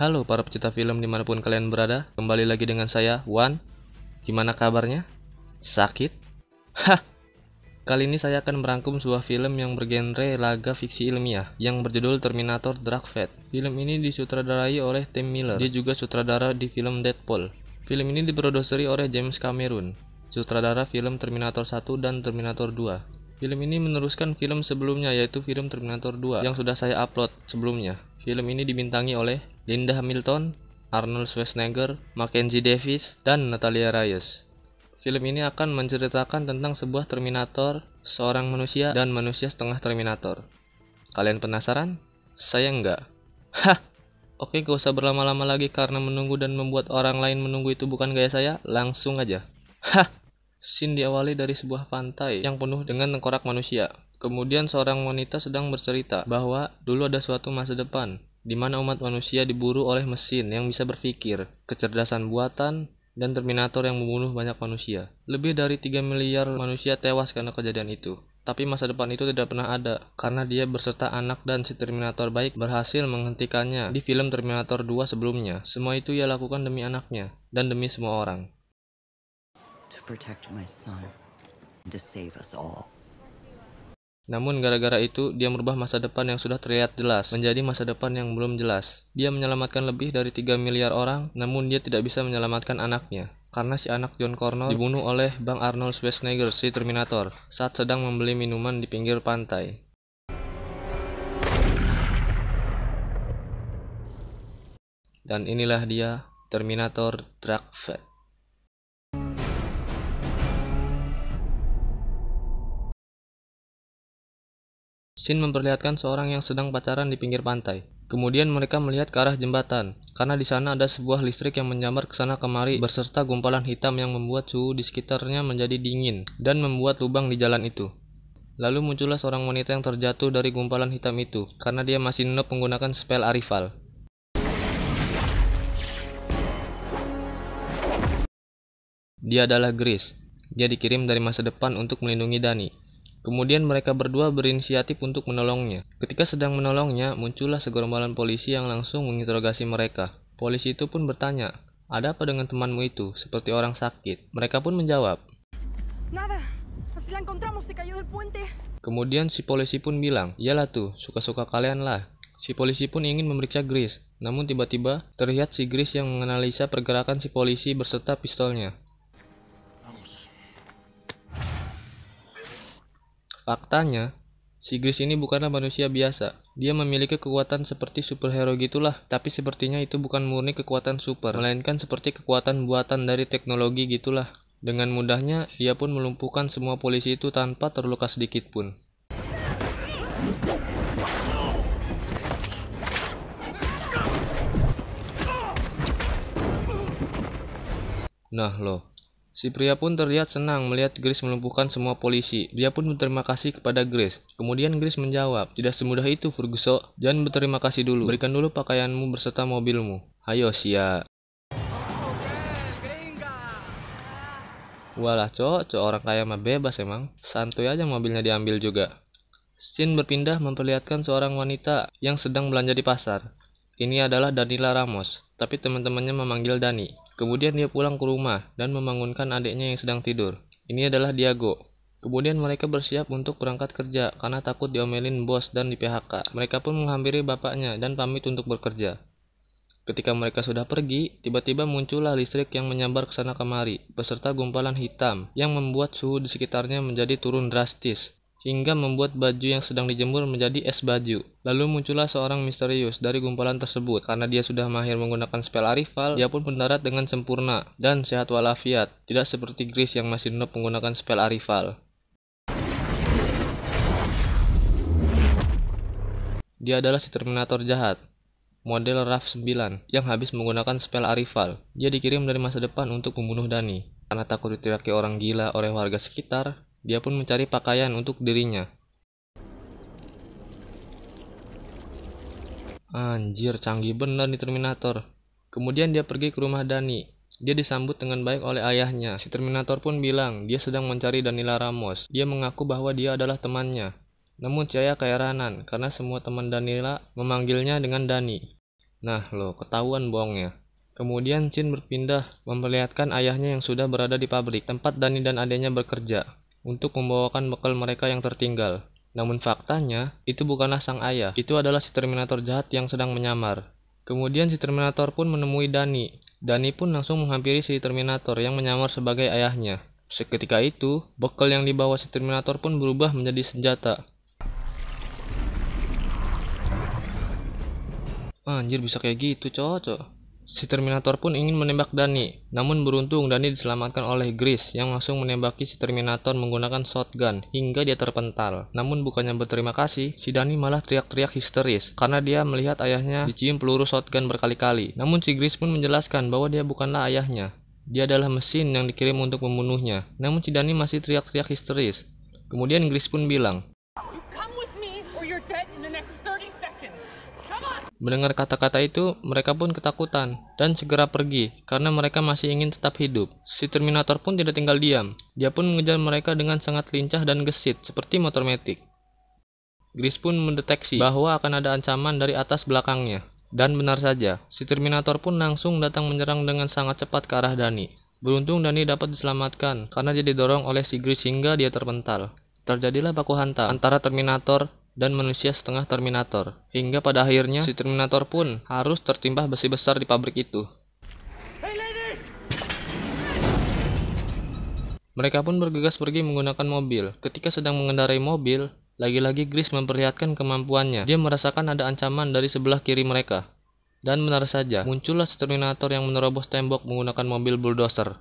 Halo para pecinta film dimanapun kalian berada, kembali lagi dengan saya, Wan. Gimana kabarnya? Sakit? Hah! Kali ini saya akan merangkum sebuah film yang bergenre laga fiksi ilmiah, yang berjudul Terminator Dark Fate. Film ini disutradarai oleh Tim Miller, dia juga sutradara di film Deadpool. Film ini diproduseri oleh James Cameron, sutradara film Terminator 1 dan Terminator 2. Film ini meneruskan film sebelumnya, yaitu film Terminator 2 yang sudah saya upload sebelumnya. Film ini dibintangi oleh Linda Hamilton, Arnold Schwarzenegger, Mackenzie Davis, dan Natalia Reyes. Film ini akan menceritakan tentang sebuah Terminator, seorang manusia, dan manusia setengah Terminator. Kalian penasaran? Saya enggak. Hah! Oke, gak usah berlama-lama lagi karena menunggu dan membuat orang lain menunggu itu bukan gaya saya, langsung aja. Hah! Scene diawali dari sebuah pantai yang penuh dengan tengkorak manusia. Kemudian seorang wanita sedang bercerita bahwa dulu ada suatu masa depan di mana umat manusia diburu oleh mesin yang bisa berpikir, kecerdasan buatan, dan Terminator yang membunuh banyak manusia. Lebih dari 3 miliar manusia tewas karena kejadian itu. Tapi masa depan itu tidak pernah ada, karena dia berserta anak dan si Terminator baik berhasil menghentikannya di film Terminator 2 sebelumnya. Semua itu ia lakukan demi anaknya, dan demi semua orang. To protect my son and to save us all. Namun gara-gara itu, dia merubah masa depan yang sudah terlihat jelas menjadi masa depan yang belum jelas. Dia menyelamatkan lebih dari 3 miliar orang, namun dia tidak bisa menyelamatkan anaknya. Karena si anak John Connor dibunuh oleh Bang Arnold Schwarzenegger, si Terminator, saat sedang membeli minuman di pinggir pantai. Dan inilah dia, Terminator Dark Fate. Scene memperlihatkan seorang yang sedang pacaran di pinggir pantai. Kemudian mereka melihat ke arah jembatan, karena di sana ada sebuah listrik yang menyambar ke sana kemari berserta gumpalan hitam yang membuat suhu di sekitarnya menjadi dingin dan membuat lubang di jalan itu. Lalu muncullah seorang wanita yang terjatuh dari gumpalan hitam itu, karena dia masih noob menggunakan spell Arrival. Dia adalah Grace. Dia dikirim dari masa depan untuk melindungi Dani. Kemudian mereka berdua berinisiatif untuk menolongnya. Ketika sedang menolongnya, muncullah segerombolan polisi yang langsung menginterogasi mereka. Polisi itu pun bertanya, "Ada apa dengan temanmu itu?" Seperti orang sakit. Mereka pun menjawab, Nada, así la encontramos, se cayó del puente. Kemudian si polisi pun bilang, "Iyalah tuh, suka-suka kalian lah." Si polisi pun ingin memeriksa Grace, namun tiba-tiba terlihat si Grace yang menganalisa pergerakan si polisi berserta pistolnya. Faktanya, si Grace ini bukanlah manusia biasa. Dia memiliki kekuatan seperti superhero gitulah, tapi sepertinya itu bukan murni kekuatan super, melainkan seperti kekuatan buatan dari teknologi gitulah. Dengan mudahnya, ia pun melumpuhkan semua polisi itu tanpa terluka sedikit pun. Nah loh. Si pria pun terlihat senang melihat Grace melumpuhkan semua polisi. Dia pun berterima kasih kepada Grace. Kemudian Grace menjawab, "Tidak semudah itu, Ferguson. Jangan berterima kasih dulu. Berikan dulu pakaianmu berserta mobilmu. Ayo, Sia." Walah, cok orang kaya mah bebas emang. Santuy aja mobilnya diambil juga. Scene berpindah memperlihatkan seorang wanita yang sedang belanja di pasar. Ini adalah Daniela Ramos, tapi teman-temannya memanggil Dani. Kemudian dia pulang ke rumah dan membangunkan adiknya yang sedang tidur. Ini adalah Diago. Kemudian mereka bersiap untuk berangkat kerja karena takut diomelin bos dan di PHK. Mereka pun menghampiri bapaknya dan pamit untuk bekerja. Ketika mereka sudah pergi, tiba-tiba muncullah listrik yang menyambar ke sana kemari, beserta gumpalan hitam yang membuat suhu di sekitarnya menjadi turun drastis, hingga membuat baju yang sedang dijemur menjadi es baju. Lalu muncullah seorang misterius dari gumpalan tersebut. Karena dia sudah mahir menggunakan spell Arrival, dia pun mendarat dengan sempurna dan sehat walafiat, tidak seperti Grace yang masih noob menggunakan spell Arrival. Dia adalah si Terminator jahat, model RAV-9, yang habis menggunakan spell Arrival. Dia dikirim dari masa depan untuk membunuh Dani. Karena takut diteriaki orang gila oleh warga sekitar, dia pun mencari pakaian untuk dirinya. Anjir, canggih bener nih Terminator. Kemudian dia pergi ke rumah Dani. Dia disambut dengan baik oleh ayahnya. Si Terminator pun bilang dia sedang mencari Daniela Ramos. Dia mengaku bahwa dia adalah temannya. Namun si ayah keheranan karena semua teman Daniela memanggilnya dengan Dani. Nah loh, ketahuan bohongnya. Kemudian Chin berpindah memperlihatkan ayahnya yang sudah berada di pabrik tempat Dani dan adiknya bekerja untuk membawakan bekal mereka yang tertinggal. Namun faktanya, itu bukanlah sang ayah, itu adalah si Terminator jahat yang sedang menyamar. Kemudian si Terminator pun menemui Dani. Dani pun langsung menghampiri si Terminator yang menyamar sebagai ayahnya. Seketika itu, bekal yang dibawa si Terminator pun berubah menjadi senjata. Anjir, bisa kayak gitu, cocok. Si Terminator pun ingin menembak Dani, namun beruntung Dani diselamatkan oleh Gris yang langsung menembaki si Terminator menggunakan shotgun hingga dia terpental. Namun bukannya berterima kasih, si Dani malah teriak-teriak histeris karena dia melihat ayahnya dicium peluru shotgun berkali-kali. Namun si Gris pun menjelaskan bahwa dia bukanlah ayahnya. Dia adalah mesin yang dikirim untuk membunuhnya. Namun si Dani masih teriak-teriak histeris. Kemudian Gris pun bilang, You come with me or you're dead in the next 30 seconds. Come on! mendengar kata-kata itu, mereka pun ketakutan dan segera pergi karena mereka masih ingin tetap hidup. Si Terminator pun tidak tinggal diam. Dia pun mengejar mereka dengan sangat lincah dan gesit seperti motor metik. Gris pun mendeteksi bahwa akan ada ancaman dari atas belakangnya. Dan benar saja, si Terminator pun langsung datang menyerang dengan sangat cepat ke arah Dani. Beruntung Dani dapat diselamatkan karena dia didorong oleh si Gris hingga dia terpental. Terjadilah baku hantam antara Terminator dan manusia setengah Terminator, hingga pada akhirnya si Terminator pun harus tertimpa besi besar di pabrik itu. Mereka pun bergegas pergi menggunakan mobil. Ketika sedang mengendarai mobil, lagi-lagi Gris memperlihatkan kemampuannya. Dia merasakan ada ancaman dari sebelah kiri mereka. Dan benar saja, muncullah si Terminator yang menerobos tembok menggunakan mobil bulldozer.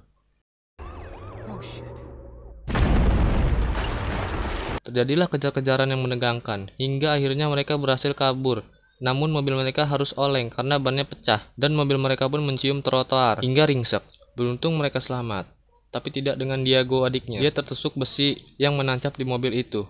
Terjadilah kejar-kejaran yang menegangkan, hingga akhirnya mereka berhasil kabur. Namun mobil mereka harus oleng karena bannya pecah, dan mobil mereka pun mencium trotoar hingga ringsek. Beruntung mereka selamat, tapi tidak dengan Diego adiknya. Dia tertusuk besi yang menancap di mobil itu.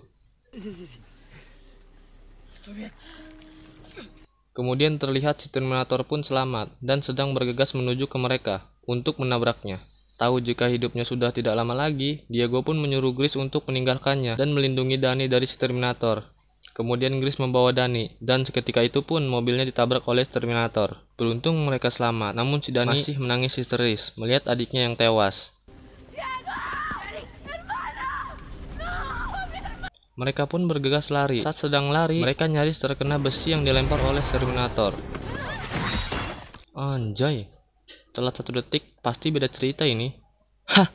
Kemudian terlihat si Terminator pun selamat dan sedang bergegas menuju ke mereka untuk menabraknya. Tahu jika hidupnya sudah tidak lama lagi, Diego pun menyuruh Gris untuk meninggalkannya dan melindungi Dani dari si Terminator. Kemudian Gris membawa Dani, dan seketika itu pun mobilnya ditabrak oleh Terminator. Beruntung mereka selamat, namun si Dani masih menangis histeris melihat adiknya yang tewas. Mereka pun bergegas lari. Saat sedang lari, mereka nyaris terkena besi yang dilempar oleh Terminator. Anjay, telat 1 detik, pasti beda cerita ini. Hah!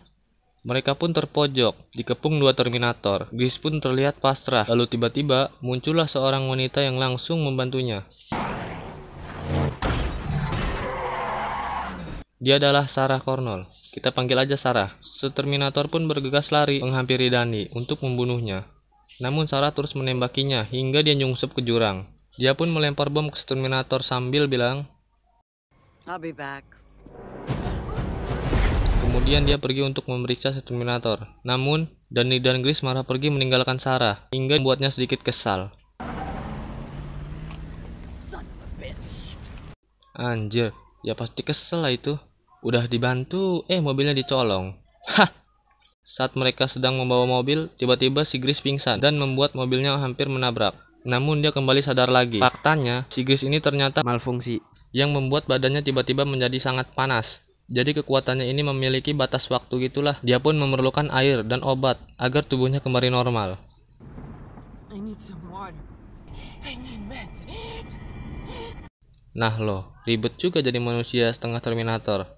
Mereka pun terpojok, dikepung 2 Terminator. Gris pun terlihat pasrah, lalu tiba-tiba muncullah seorang wanita yang langsung membantunya. Dia adalah Sarah Connor. Kita panggil aja Sarah. Terminator pun bergegas lari menghampiri Dani untuk membunuhnya. Namun Sarah terus menembakinya hingga dia nyungsep ke jurang. Dia pun melempar bom ke Terminator sambil bilang, I'll be back. kemudian dia pergi untuk memeriksa Terminator. Namun, Dani dan Gris malah pergi meninggalkan Sarah, hingga membuatnya sedikit kesal. Anjir, ya pasti kesel lah itu. Udah dibantu, mobilnya dicolong. Hah! Saat mereka sedang membawa mobil, tiba-tiba si Gris pingsan dan membuat mobilnya hampir menabrak. Namun dia kembali sadar lagi. Faktanya, si Gris ini ternyata malfungsi, yang membuat badannya tiba-tiba menjadi sangat panas. Jadi kekuatannya ini memiliki batas waktu gitulah. Dia pun memerlukan air dan obat agar tubuhnya kembali normal. I need some water. I need meds. Nah loh, ribet juga jadi manusia setengah Terminator.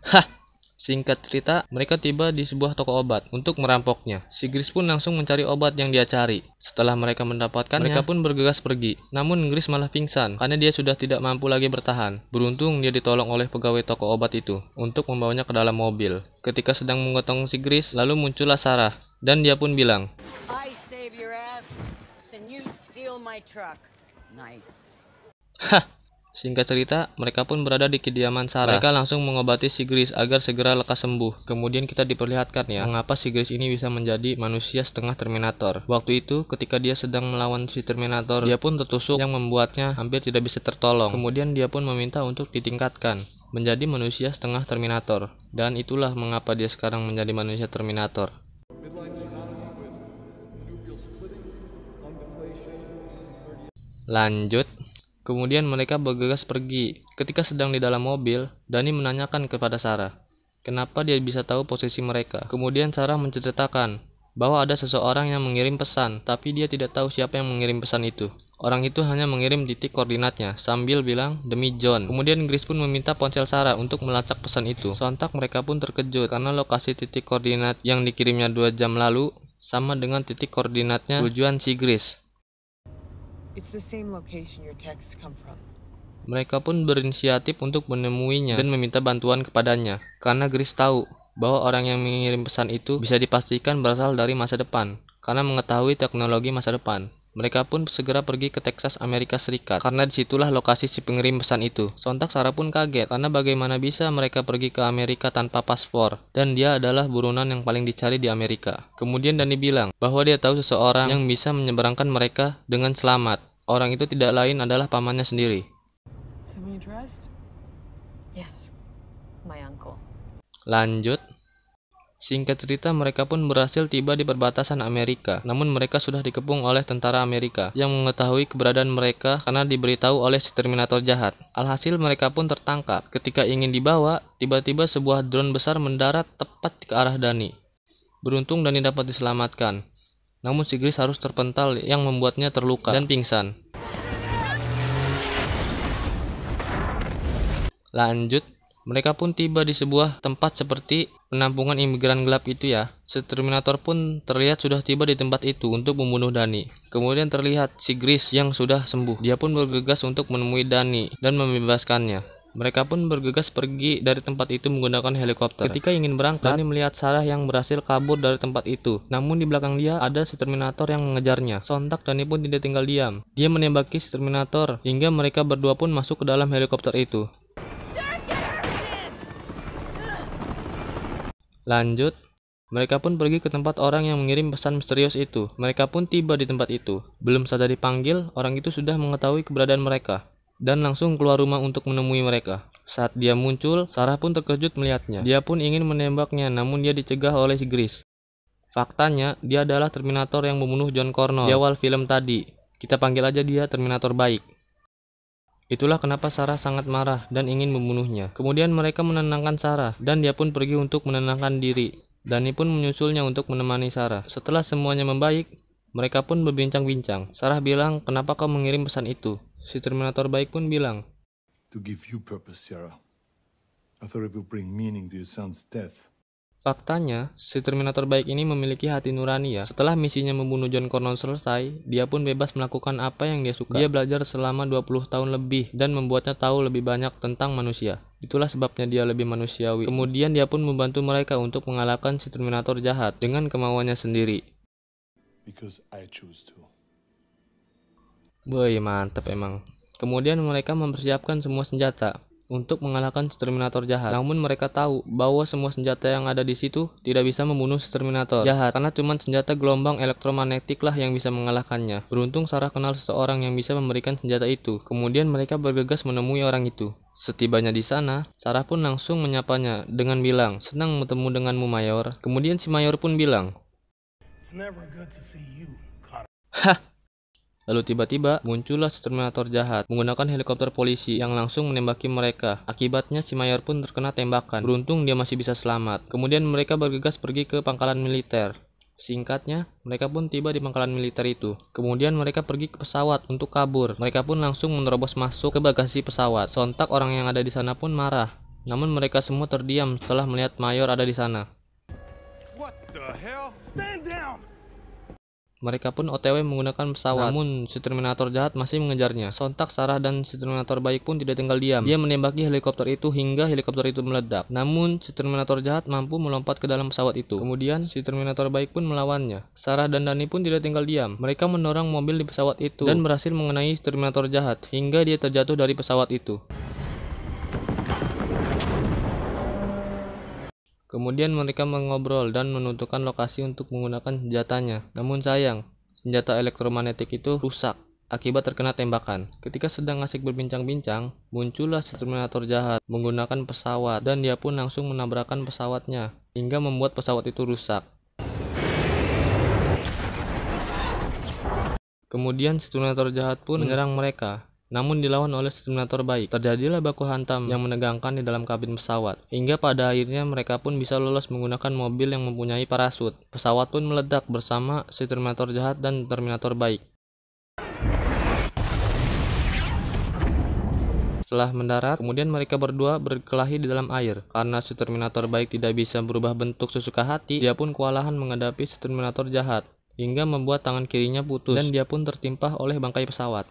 Hah! Singkat cerita, mereka tiba di sebuah toko obat untuk merampoknya. Si Gris pun langsung mencari obat yang dia cari. Setelah mereka mendapatkannya, mereka pun bergegas pergi. Namun Gris malah pingsan karena dia sudah tidak mampu lagi bertahan. Beruntung dia ditolong oleh pegawai toko obat itu untuk membawanya ke dalam mobil. Ketika sedang menggotong si Gris, lalu muncullah Sarah dan dia pun bilang, I save your ass, then you steal my truck. Nice. "Hah." Singkat cerita, mereka pun berada di kediaman Sarah. Mereka langsung mengobati si Gris agar segera lekas sembuh. Kemudian kita diperlihatkan ya, mengapa si Gris ini bisa menjadi manusia setengah Terminator. Waktu itu, ketika dia sedang melawan si Terminator, dia pun tertusuk yang membuatnya hampir tidak bisa tertolong. Kemudian dia pun meminta untuk ditingkatkan menjadi manusia setengah Terminator. Dan itulah mengapa dia sekarang menjadi manusia Terminator. Lanjut. Kemudian mereka bergegas pergi. Ketika sedang di dalam mobil, Danny menanyakan kepada Sarah, kenapa dia bisa tahu posisi mereka. Kemudian Sarah menceritakan bahwa ada seseorang yang mengirim pesan, tapi dia tidak tahu siapa yang mengirim pesan itu. Orang itu hanya mengirim titik koordinatnya, sambil bilang, demi John. Kemudian Grace pun meminta ponsel Sarah untuk melacak pesan itu. Sontak mereka pun terkejut, karena lokasi titik koordinat yang dikirimnya 2 jam lalu, sama dengan titik koordinatnya tujuan si Grace. It's the same location your texts come from. Mereka pun berinisiatif untuk menemuinya dan meminta bantuan kepadanya, karena Grace tahu bahwa orang yang mengirim pesan itu bisa dipastikan berasal dari masa depan, karena mengetahui teknologi masa depan. Mereka pun segera pergi ke Texas, Amerika Serikat, karena disitulah lokasi si pengirim pesan itu. Sontak Sarah pun kaget, karena bagaimana bisa mereka pergi ke Amerika tanpa paspor, dan dia adalah buronan yang paling dicari di Amerika. Kemudian Danny bilang bahwa dia tahu seseorang yang bisa menyeberangkan mereka dengan selamat. Orang itu tidak lain adalah pamannya sendiri. Someone you trust? Yes, my uncle. Lanjut. Singkat cerita, mereka pun berhasil tiba di perbatasan Amerika. Namun mereka sudah dikepung oleh tentara Amerika yang mengetahui keberadaan mereka karena diberitahu oleh si Terminator jahat. Alhasil mereka pun tertangkap. Ketika ingin dibawa, tiba-tiba sebuah drone besar mendarat tepat ke arah Danny. Beruntung Danny dapat diselamatkan. Namun si Grace harus terpental yang membuatnya terluka dan pingsan. Lanjut. Mereka pun tiba di sebuah tempat seperti penampungan imigran gelap itu ya. Si Terminator pun terlihat sudah tiba di tempat itu untuk membunuh Danny. Kemudian terlihat si Grace yang sudah sembuh. Dia pun bergegas untuk menemui Danny dan membebaskannya. Mereka pun bergegas pergi dari tempat itu menggunakan helikopter. Ketika ingin berangkat, Danny melihat Sarah yang berhasil kabur dari tempat itu. Namun di belakang dia ada si Terminator yang mengejarnya. Sontak Danny pun tidak tinggal diam. Dia menembaki si Terminator hingga mereka berdua pun masuk ke dalam helikopter itu. Lanjut, mereka pun pergi ke tempat orang yang mengirim pesan misterius itu. Mereka pun tiba di tempat itu. Belum saja dipanggil, orang itu sudah mengetahui keberadaan mereka dan langsung keluar rumah untuk menemui mereka. Saat dia muncul, Sarah pun terkejut melihatnya. Dia pun ingin menembaknya, namun dia dicegah oleh si Grace. Faktanya, dia adalah Terminator yang membunuh John Connor di awal film tadi. Kita panggil aja dia Terminator baik. Itulah kenapa Sarah sangat marah dan ingin membunuhnya. Kemudian mereka menenangkan Sarah, dan dia pun pergi untuk menenangkan diri. Danny pun menyusulnya untuk menemani Sarah. Setelah semuanya membaik, mereka pun berbincang-bincang. Sarah bilang, kenapa kau mengirim pesan itu? Si Terminator baik pun bilang, To give you purpose, Sarah. I thought it would bring meaning to your son's death. faktanya, si Terminator baik ini memiliki hati nurani ya. Setelah misinya membunuh John Connor selesai, dia pun bebas melakukan apa yang dia suka. Dia belajar selama 20 tahun lebih dan membuatnya tahu lebih banyak tentang manusia. Itulah sebabnya dia lebih manusiawi. Kemudian dia pun membantu mereka untuk mengalahkan si Terminator jahat dengan kemauannya sendiri. Because I choose to. Boy, mantep emang. Kemudian mereka mempersiapkan semua senjata untuk mengalahkan Terminator jahat. Namun mereka tahu bahwa semua senjata yang ada di situ tidak bisa membunuh Terminator jahat, karena cuma senjata gelombang elektromagnetik lah yang bisa mengalahkannya. Beruntung Sarah kenal seseorang yang bisa memberikan senjata itu. Kemudian mereka bergegas menemui orang itu. Setibanya di sana, Sarah pun langsung menyapanya dengan bilang, "Senang bertemu denganmu, Mayor." Kemudian si Mayor pun bilang, It's never good to see you, Connor. "Hah!" Lalu tiba-tiba muncullah Terminator jahat menggunakan helikopter polisi yang langsung menembaki mereka. Akibatnya si Mayor pun terkena tembakan. Beruntung dia masih bisa selamat. Kemudian mereka bergegas pergi ke pangkalan militer. Singkatnya, mereka pun tiba di pangkalan militer itu. Kemudian mereka pergi ke pesawat untuk kabur. Mereka pun langsung menerobos masuk ke bagasi pesawat. Sontak orang yang ada di sana pun marah. Namun mereka semua terdiam setelah melihat Mayor ada di sana. What the hell? Stand down! Mereka pun OTW menggunakan pesawat. Namun si Terminator jahat masih mengejarnya. Sontak Sarah dan si Terminator baik pun tidak tinggal diam. Dia menembaki helikopter itu hingga helikopter itu meledak. Namun si Terminator jahat mampu melompat ke dalam pesawat itu. Kemudian si Terminator baik pun melawannya. Sarah dan Danny pun tidak tinggal diam. Mereka mendorong mobil di pesawat itu dan berhasil mengenai Terminator jahat hingga dia terjatuh dari pesawat itu. Kemudian mereka mengobrol dan menentukan lokasi untuk menggunakan senjatanya. Namun sayang, senjata elektromagnetik itu rusak akibat terkena tembakan. Ketika sedang asik berbincang-bincang, muncullah si Terminator jahat menggunakan pesawat dan dia pun langsung menabrakkan pesawatnya hingga membuat pesawat itu rusak. Kemudian si Terminator jahat pun menyerang mereka. namun dilawan oleh Terminator baik. Terjadilah baku hantam yang menegangkan di dalam kabin pesawat, hingga pada akhirnya mereka pun bisa lolos menggunakan mobil yang mempunyai parasut. Pesawat pun meledak bersama si Terminator jahat dan Terminator baik. Setelah mendarat, kemudian mereka berdua berkelahi di dalam air. Karena si Terminator baik tidak bisa berubah bentuk sesuka hati, dia pun kewalahan menghadapi si Terminator jahat, hingga membuat tangan kirinya putus, dan dia pun tertimpa oleh bangkai pesawat.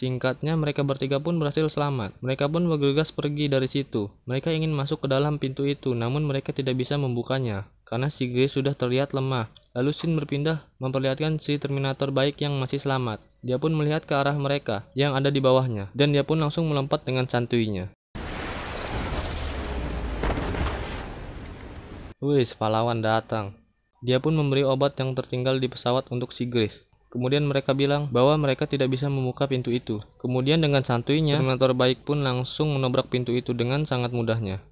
Singkatnya, mereka bertiga pun berhasil selamat. Mereka pun bergegas pergi dari situ. Mereka ingin masuk ke dalam pintu itu, namun mereka tidak bisa membukanya, karena si Grace sudah terlihat lemah. Lalu scene berpindah memperlihatkan si Terminator baik yang masih selamat. Dia pun melihat ke arah mereka yang ada di bawahnya, dan dia pun langsung melompat dengan santuinya. Wih, pahlawan datang. Dia pun memberi obat yang tertinggal di pesawat untuk si Grace. Kemudian mereka bilang bahwa mereka tidak bisa membuka pintu itu. Kemudian dengan santuinya, Terminator baik pun langsung menobrak pintu itu dengan sangat mudahnya.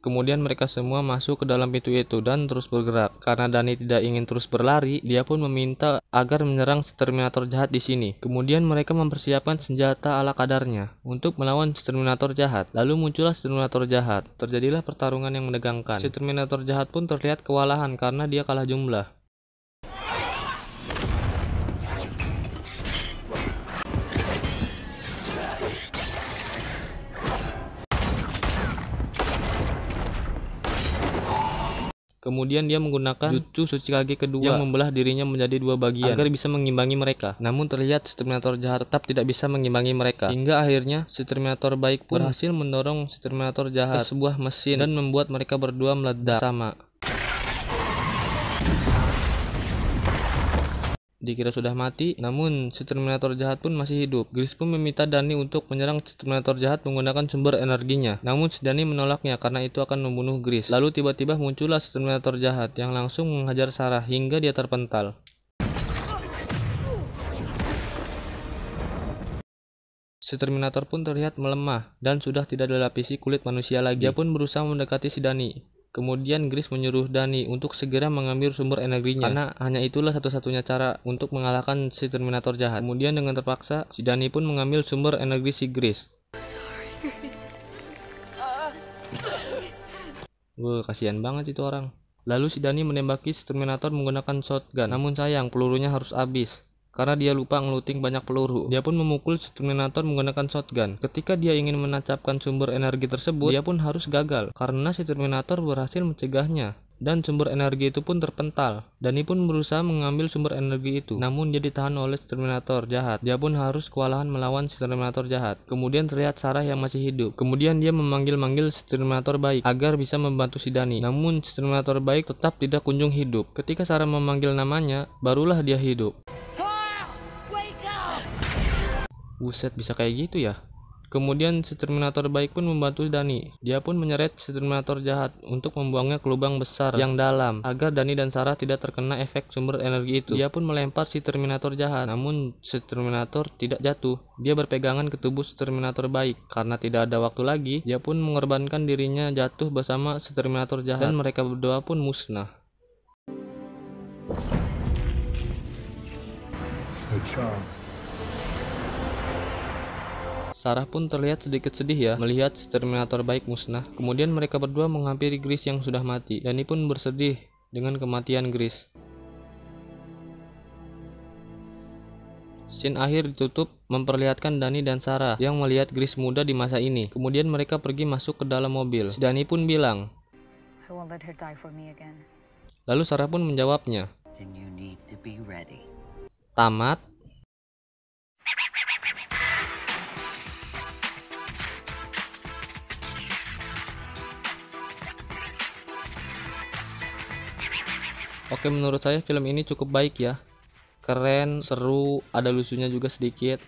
Kemudian mereka semua masuk ke dalam pintu itu dan terus bergerak. Karena Danny tidak ingin terus berlari, dia pun meminta agar menyerang si Terminator jahat di sini. Kemudian mereka mempersiapkan senjata ala kadarnya untuk melawan si Terminator jahat. Lalu muncullah si Terminator jahat. Terjadilah pertarungan yang menegangkan. Si Terminator jahat pun terlihat kewalahan karena dia kalah jumlah. Kemudian dia menggunakan jutsu Tsuchikage kedua yang membelah dirinya menjadi dua bagian agar bisa mengimbangi mereka. Namun terlihat si Terminator jahat tetap tidak bisa mengimbangi mereka. Hingga akhirnya si Terminator baik pun berhasil mendorong si Terminator jahat ke sebuah mesin dan membuat mereka berdua meledak bersama. Dikira sudah mati, namun si Terminator jahat pun masih hidup. Grace pun meminta Danny untuk menyerang si Terminator jahat menggunakan sumber energinya. Namun si Danny menolaknya karena itu akan membunuh Grace. Lalu tiba-tiba muncullah si Terminator jahat yang langsung menghajar Sarah hingga dia terpental. Si Terminator pun terlihat melemah dan sudah tidak dilapisi kulit manusia lagi. Dia pun berusaha mendekati si Danny. Kemudian Grace menyuruh Danny untuk segera mengambil sumber energinya, karena hanya itulah satu-satunya cara untuk mengalahkan si Terminator jahat. Kemudian dengan terpaksa, si Danny pun mengambil sumber energi si Grace. Wah, kasihan banget itu orang. Lalu si Danny menembaki si Terminator menggunakan shotgun, namun sayang pelurunya harus habis. Karena dia lupa ngeluting banyak peluru. Dia pun memukul si Terminator menggunakan shotgun. Ketika dia ingin menancapkan sumber energi tersebut, dia pun harus gagal karena si Terminator berhasil mencegahnya. Dan sumber energi itu pun terpental. Danny pun berusaha mengambil sumber energi itu, namun dia ditahan oleh si Terminator jahat. Dia pun harus kewalahan melawan si Terminator jahat. Kemudian terlihat Sarah yang masih hidup. Kemudian dia memanggil-manggil si Terminator baik agar bisa membantu si Danny. Namun si Terminator baik tetap tidak kunjung hidup. Ketika Sarah memanggil namanya, barulah dia hidup. Buset, bisa kayak gitu ya. Kemudian si Terminator baik pun membantu Danny. Dia pun menyeret si Terminator jahat untuk membuangnya ke lubang besar yang dalam agar Danny dan Sarah tidak terkena efek sumber energi itu. Dia pun melempar si Terminator jahat, namun si Terminator tidak jatuh. Dia berpegangan ke tubuh si Terminator baik. Karena tidak ada waktu lagi, dia pun mengorbankan dirinya jatuh bersama si Terminator jahat dan mereka berdua pun musnah. Sarah pun terlihat sedikit sedih ya melihat si Terminator baik musnah. Kemudian mereka berdua menghampiri Grace yang sudah mati. Danny pun bersedih dengan kematian Grace. Scene akhir ditutup memperlihatkan Danny dan Sarah yang melihat Grace muda di masa ini. Kemudian mereka pergi masuk ke dalam mobil. Si Danny pun bilang, I won't let her die for me again. lalu Sarah pun menjawabnya, Then you need to be ready. tamat. Oke, menurut saya film ini cukup baik ya. Keren, seru, ada lucunya juga sedikit.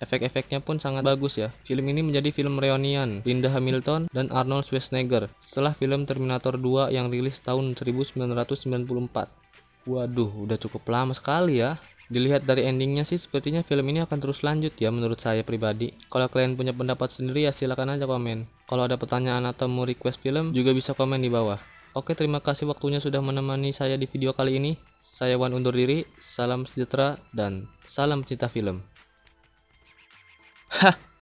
Efek-efeknya pun sangat bagus ya. Film ini menjadi film reunian Linda Hamilton dan Arnold Schwarzenegger setelah film Terminator 2 yang rilis tahun 1994. Waduh, udah cukup lama sekali ya. Dilihat dari endingnya sih sepertinya film ini akan terus lanjut ya menurut saya pribadi. Kalau kalian punya pendapat sendiri ya silakan aja komen. Kalau ada pertanyaan atau mau request film juga bisa komen di bawah. Oke, terima kasih waktunya sudah menemani saya di video kali ini. Saya Wan undur diri, salam sejahtera dan salam cinta film. Hah.